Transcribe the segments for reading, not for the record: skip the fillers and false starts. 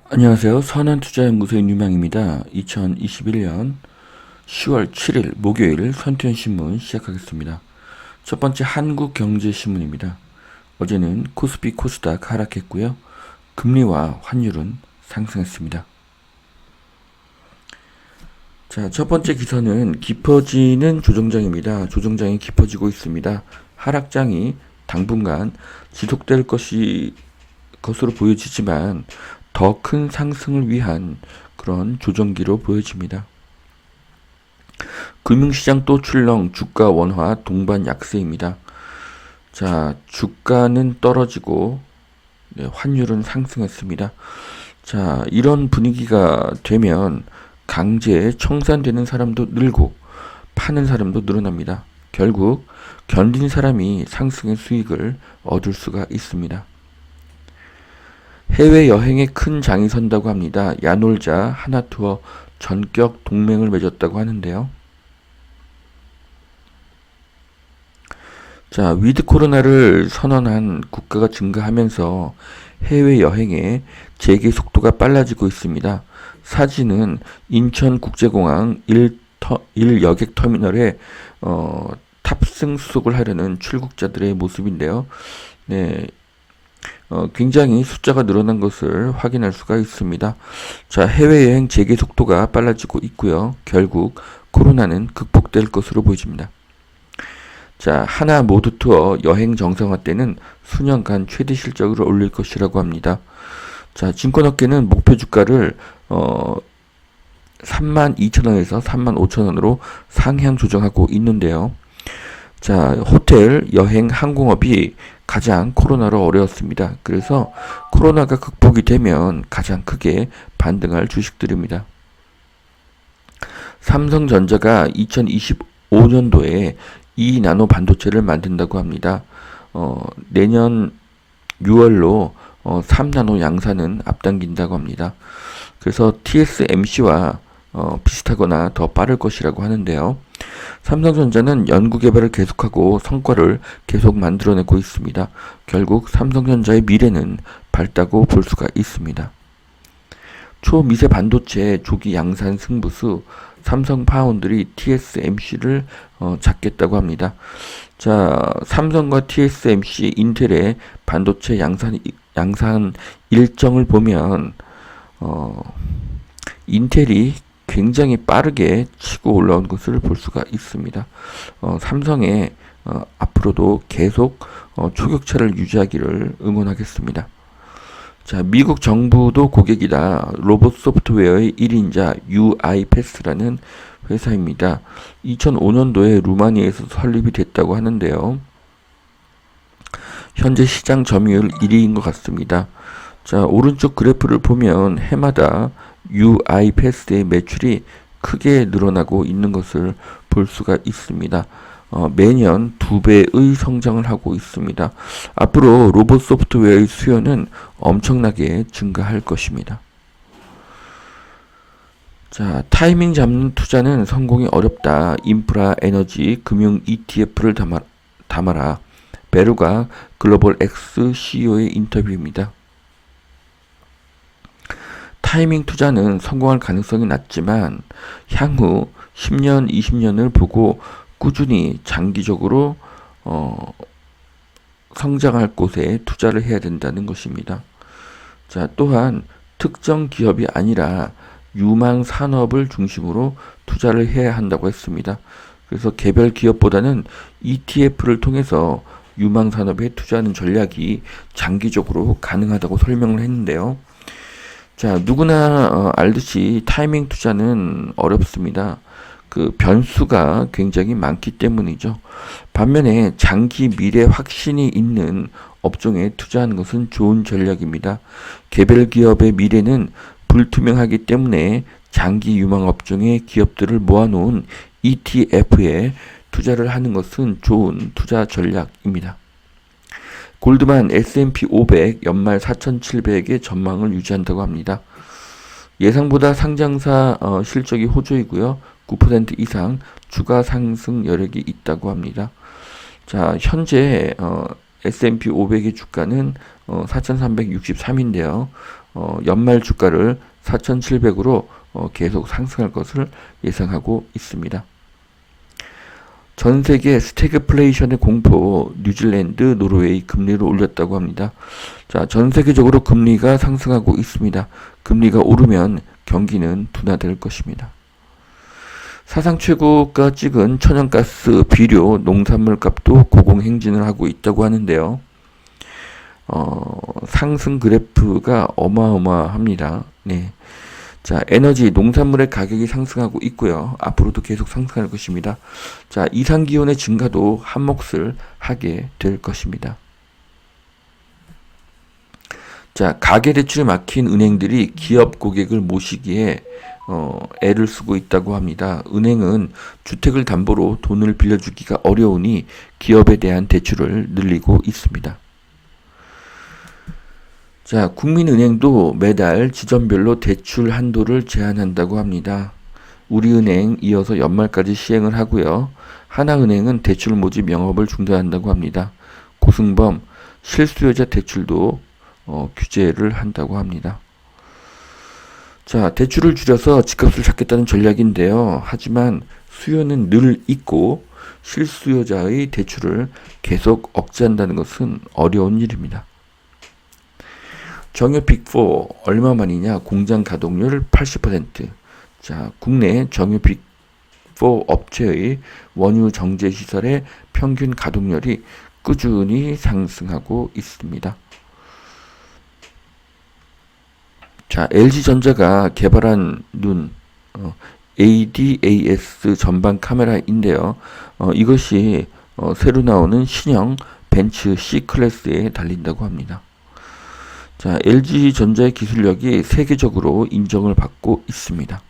안녕하세요. 선한투자연구소의 유망입니다. 2021년 10월 7일 목요일 선투연신문 시작하겠습니다. 첫 번째 한국경제신문입니다. 어제는 코스피 코스닥 하락했고요. 금리와 환율은 상승했습니다. 자, 첫 번째 기사는 깊어지는 조정장입니다. 조정장이 깊어지고 있습니다. 하락장이 당분간 지속될 것으로 보여지지만 더 큰 상승을 위한 그런 조정기로 보여집니다. 금융시장 또 출렁, 주가 원화 동반 약세입니다. 자, 주가는 떨어지고 환율은 상승했습니다. 자, 이런 분위기가 되면 강제 청산되는 사람도 늘고 파는 사람도 늘어납니다. 결국 견딘 사람이 상승의 수익을 얻을 수가 있습니다. 해외여행에 큰 장이 선다고 합니다. 야놀자, 하나투어 전격 동맹을 맺었다고 하는데요. 자, 위드 코로나를 선언한 국가가 증가하면서 해외여행의 재개 속도가 빨라지고 있습니다. 사진은 인천국제공항 1여객 터미널에 탑승 수속을 하려는 출국자들의 모습인데요. 네, 굉장히 숫자가 늘어난 것을 확인할 수가 있습니다. 자, 해외여행 재개 속도가 빨라지고 있고요. 결국 코로나는 극복될 것으로 보여집니다. 자, 하나 모두 투어 여행 정상화 때는 수년간 최대 실적을 올릴 것이라고 합니다. 자, 증권업계는 목표 주가를 32,000원에서 35,000원으로 상향 조정하고 있는데요. 자, 호텔, 여행, 항공업이 가장 코로나로 어려웠습니다. 그래서 코로나가 극복이 되면 가장 크게 반등할 주식들입니다. 삼성전자가 2025년도에 2나노 반도체를 만든다고 합니다. 내년 6월로 3나노 양산은 앞당긴다고 합니다. 그래서 TSMC와 비슷하거나 더 빠를 것이라고 하는데요. 삼성전자는 연구개발을 계속하고 성과를 계속 만들어내고 있습니다. 결국 삼성전자의 미래는 밝다고 볼 수가 있습니다. 초미세 반도체 조기 양산 승부수 삼성 파운드리 TSMC를 잡겠다고 합니다. 자, 삼성과 TSMC, 인텔의 반도체 양산 일정을 보면 인텔이 굉장히 빠르게 치고 올라온 것을 볼 수가 있습니다. 삼성의 앞으로도 계속 초격차를 유지하기를 응원하겠습니다. 자, 미국 정부도 고객이다. 로봇 소프트웨어의 1인자 UiPath라는 회사입니다. 2005년도에 루마니아에서 설립이 됐다고 하는데요. 현재 시장 점유율 1위인 것 같습니다. 자, 오른쪽 그래프를 보면 해마다 UiPath의 매출이 크게 늘어나고 있는 것을 볼 수가 있습니다. 매년 2배의 성장을 하고 있습니다. 앞으로 로봇 소프트웨어의 수요는 엄청나게 증가할 것입니다. 자, 타이밍 잡는 투자는 성공이 어렵다. 인프라, 에너지, 금융 ETF를 담아라. 베루가 글로벌 X CEO의 인터뷰입니다. 타이밍 투자는 성공할 가능성이 낮지만 향후 10년, 20년을 보고 꾸준히 장기적으로 성장할 곳에 투자를 해야 된다는 것입니다. 자, 또한 특정 기업이 아니라 유망 산업을 중심으로 투자를 해야 한다고 했습니다. 그래서 개별 기업보다는 ETF를 통해서 유망 산업에 투자하는 전략이 장기적으로 가능하다고 설명을 했는데요. 자, 누구나 알듯이 타이밍 투자는 어렵습니다. 그 변수가 굉장히 많기 때문이죠. 반면에 장기 미래 확신이 있는 업종에 투자하는 것은 좋은 전략입니다. 개별 기업의 미래는 불투명하기 때문에 장기 유망 업종의 기업들을 모아놓은 ETF에 투자를 하는 것은 좋은 투자 전략입니다. 골드만 S&P 500 연말 4,700의 전망을 유지한다고 합니다. 예상보다 상장사 실적이 호조이고요. 9% 이상 주가 상승 여력이 있다고 합니다. 자, 현재 S&P 500의 주가는 4,363인데요. 연말 주가를 4,700으로 계속 상승할 것을 예상하고 있습니다. 전 세계 스태그플레이션의 공포, 뉴질랜드, 노르웨이 금리를 올렸다고 합니다. 자, 전 세계적으로 금리가 상승하고 있습니다. 금리가 오르면 경기는 둔화될 것입니다. 사상 최고가 찍은 천연가스, 비료, 농산물 값도 고공행진을 하고 있다고 하는데요. 상승 그래프가 어마어마합니다. 네. 자, 에너지, 농산물의 가격이 상승하고 있고요. 앞으로도 계속 상승할 것입니다. 자, 이상기온의 증가도 한몫을 하게 될 것입니다. 자, 가계대출이 막힌 은행들이 기업 고객을 모시기에 애를 쓰고 있다고 합니다. 은행은 주택을 담보로 돈을 빌려주기가 어려우니 기업에 대한 대출을 늘리고 있습니다. 자, 국민은행도 매달 지점별로 대출 한도를 제한한다고 합니다. 우리은행 이어서 연말까지 시행을 하고요. 하나은행은 대출 모집 영업을 중단한다고 합니다. 고승범 실수요자 대출도 규제를 한다고 합니다. 자, 대출을 줄여서 집값을 잡겠다는 전략인데요. 하지만 수요는 늘 있고 실수요자의 대출을 계속 억제한다는 것은 어려운 일입니다. 정유 빅4 얼마만이냐? 공장 가동률 80%. 자, 국내 정유 빅4 업체의 원유 정제 시설의 평균 가동률이 꾸준히 상승하고 있습니다. 자, LG전자가 개발한 눈 ADAS 전방 카메라인데요. 이것이 새로 나오는 신형 벤츠 C 클래스에 달린다고 합니다. 자, LG전자의 기술력이 세계적으로 인정을 받고 있습니다.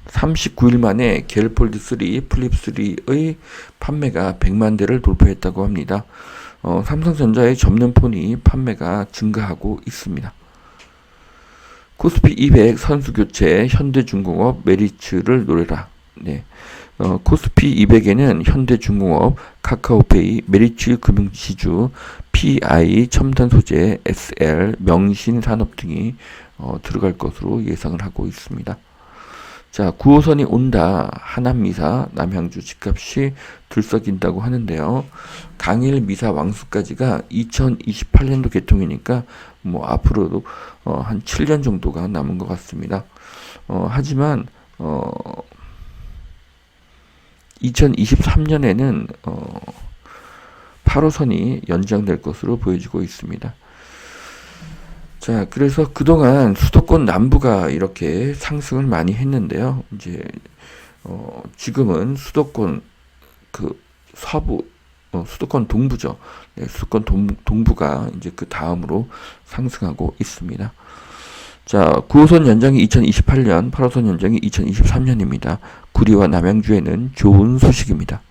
39일 만에 갤폴드 3, 플립 3의 판매가 100만 대를 돌파했다고 합니다. 삼성전자의 접는 폰이 판매가 증가하고 있습니다. 코스피 200 선수 교체 현대중공업 메리츠를 노려라. 네. 코스피 200에는 현대중공업, 카카오페이, 메리츠 금융지주, PI, 첨단소재, SL, 명신산업 등이 들어갈 것으로 예상을 하고 있습니다. 자, 9호선이 온다. 하남미사, 남양주 집값이 들썩인다고 하는데요. 강일 미사 왕수까지가 2028년도 개통이니까 뭐 앞으로도 한 7년 정도가 남은 것 같습니다. 하지만 2023년에는 8호선이 연장될 것으로 보여지고 있습니다. 자, 그래서 그동안 수도권 남부가 이렇게 상승을 많이 했는데요. 이제 지금은 수도권 그 서부, 수도권 동부죠. 네, 수도권 동부가 이제 그 다음으로 상승하고 있습니다. 자, 9호선 연장이 2028년, 8호선 연장이 2023년입니다. 구리와 남양주에는 좋은 소식입니다.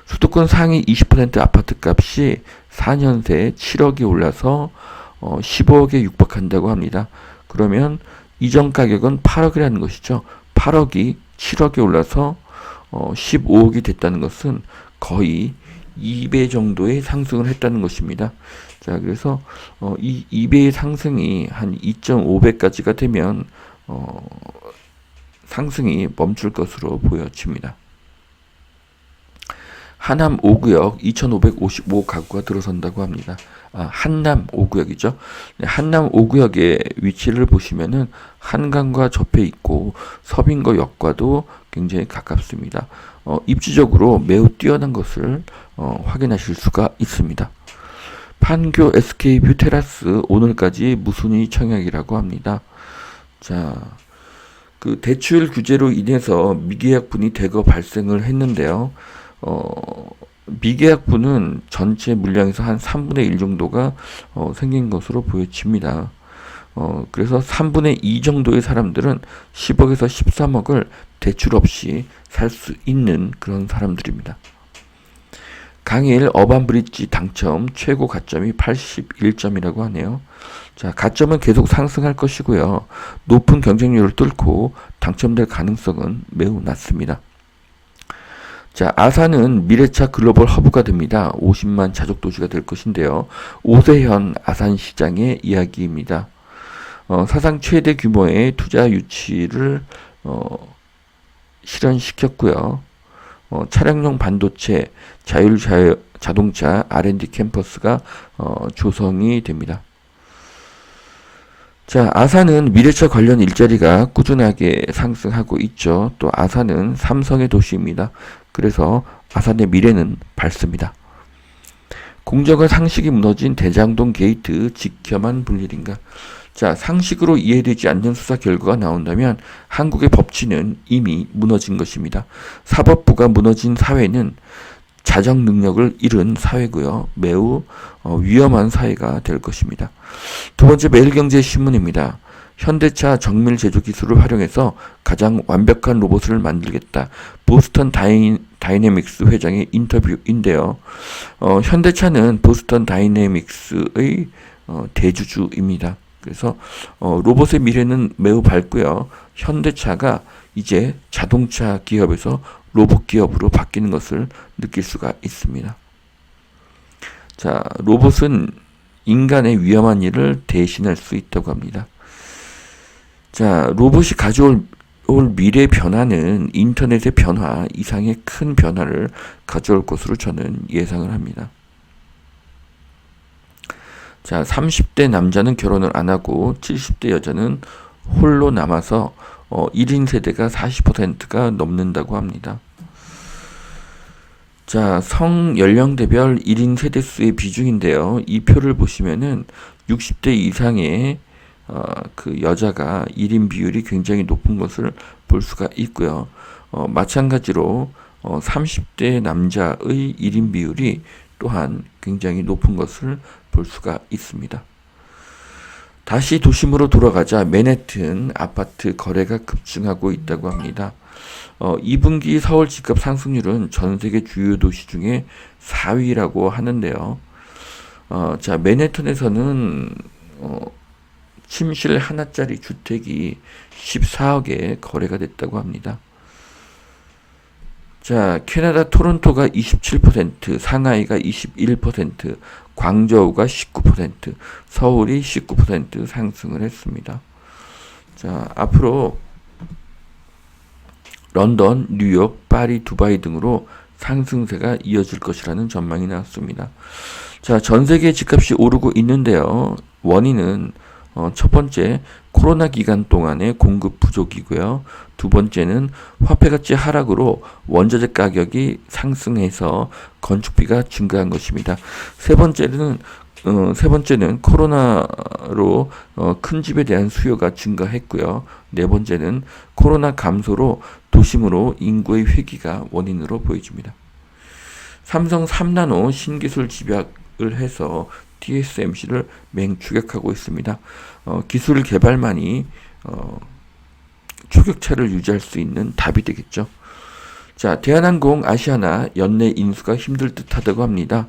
수도권 상위 20% 아파트 값이 4년 새 7억이 올라서 15억에 육박한다고 합니다. 그러면 이전 가격은 8억이라는 것이죠. 8억이 7억에 올라서 15억이 됐다는 것은 거의 2배 정도의 상승을 했다는 것입니다. 자, 그래서 이 2배의 상승이 한 2.5배까지가 되면 상승이 멈출 것으로 보여집니다. 하남 5구역 2,555 가구가 들어선다고 합니다. 한남 5구역이죠. 네, 한남 5구역의 위치를 보시면은 한강과 접해 있고 서빙거역과도 굉장히 가깝습니다. 입지적으로 매우 뛰어난 것을 확인하실 수가 있습니다. 판교 SK뷰 테라스 오늘까지 무순위 청약이라고 합니다. 자, 그 대출 규제로 인해서 미계약분이 대거 발생을 했는데요. 미계약분은 전체 물량에서 한 3분의 1 정도가 생긴 것으로 보여집니다. 그래서 3분의 2 정도의 사람들은 10억에서 13억을 대출 없이 살 수 있는 그런 사람들입니다. 강일 어반브릿지 당첨 최고 가점이 81점이라고 하네요. 자, 가점은 계속 상승할 것이고요. 높은 경쟁률을 뚫고 당첨될 가능성은 매우 낮습니다. 자, 아산은 미래차 글로벌 허브가 됩니다. 50만 자족 도시가 될 것인데요. 오세현 아산시장의 이야기입니다. 사상 최대 규모의 투자 유치를 실현시켰고요. 차량용 반도체, 자동차 R&D 캠퍼스가 조성이 됩니다. 자, 아산은 미래차 관련 일자리가 꾸준하게 상승하고 있죠. 또 아산은 삼성의 도시입니다. 그래서 아산의 미래는 밝습니다. 공정과 상식이 무너진 대장동 게이트 지켜만 볼 일인가? 자, 상식으로 이해되지 않는 수사 결과가 나온다면 한국의 법치는 이미 무너진 것입니다. 사법부가 무너진 사회는 자정 능력을 잃은 사회고요. 매우 위험한 사회가 될 것입니다. 두 번째, 매일경제신문입니다. 현대차 정밀 제조 기술을 활용해서 가장 완벽한 로봇을 만들겠다. 보스턴 다이내믹스 회장의 인터뷰인데요. 현대차는 보스턴 다이내믹스의 대주주입니다. 그래서 로봇의 미래는 매우 밝고요. 현대차가 이제 자동차 기업에서 로봇 기업으로 바뀌는 것을 느낄 수가 있습니다. 자, 로봇은 인간의 위험한 일을 대신할 수 있다고 합니다. 자, 로봇이 가져올 미래 변화는 인터넷의 변화 이상의 큰 변화를 가져올 것으로 저는 예상을 합니다. 자, 30대 남자는 결혼을 안 하고 70대 여자는 홀로 남아서 1인 세대가 40%가 넘는다고 합니다. 자, 성 연령대별 1인 세대수의 비중인데요. 이 표를 보시면은 60대 이상의 그 여자가 1인 비율이 굉장히 높은 것을 볼 수가 있고요. 마찬가지로 30대 남자의 1인 비율이 또한 굉장히 높은 것을 볼 수가 있습니다. 다시 도심으로 돌아가자 맨해튼 아파트 거래가 급증하고 있다고 합니다. 2분기 서울 집값 상승률은 전 세계 주요 도시 중에 4위라고 하는데요. 자, 맨해튼에서는 침실 하나짜리 주택이 14억에 거래가 됐다고 합니다. 자, 캐나다 토론토가 27%, 상하이가 21%, 광저우가 19%, 서울이 19% 상승을 했습니다. 자, 앞으로 런던, 뉴욕, 파리, 두바이 등으로 상승세가 이어질 것이라는 전망이 나왔습니다. 자, 전 세계 집값이 오르고 있는데요. 원인은 첫 번째, 코로나 기간 동안의 공급 부족이고요. 두 번째는 화폐가치 하락으로 원자재 가격이 상승해서 건축비가 증가한 것입니다. 세 번째는 코로나로 큰 집에 대한 수요가 증가했고요. 네 번째는 코로나 감소로 도심으로 인구의 회귀가 원인으로 보여집니다. 삼성 3나노 신기술 집약을 해서 TSMC를 맹추격하고 있습니다. 기술 개발만이 추격차를 유지할 수 있는 답이 되겠죠. 자, 대한항공, 아시아나 연내 인수가 힘들 듯 하다고 합니다.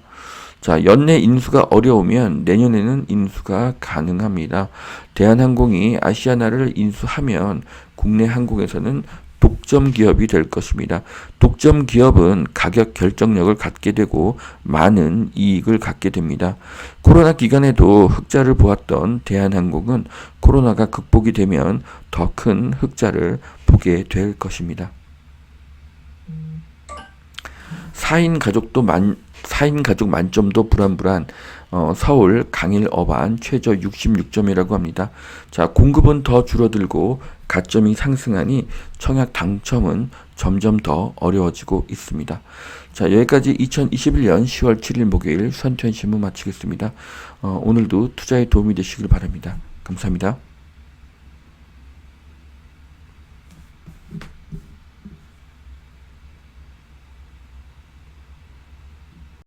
자, 연내 인수가 어려우면 내년에는 인수가 가능합니다. 대한항공이 아시아나를 인수하면 국내 항공에서는 독점 기업이 될 것입니다. 독점 기업은 가격 결정력을 갖게 되고 많은 이익을 갖게 됩니다. 코로나 기간에도 흑자를 보았던 대한항공은 코로나가 극복이 되면 더 큰 흑자를 보게 될 것입니다. 4인 가족 만점도 불안불안. 서울 강일 어반 최저 66점이라고 합니다. 자, 공급은 더 줄어들고 가점이 상승하니 청약 당첨은 점점 더 어려워지고 있습니다. 자, 여기까지 2021년 10월 7일 목요일 선투앤신문 마치겠습니다. 오늘도 투자에 도움이 되시길 바랍니다. 감사합니다.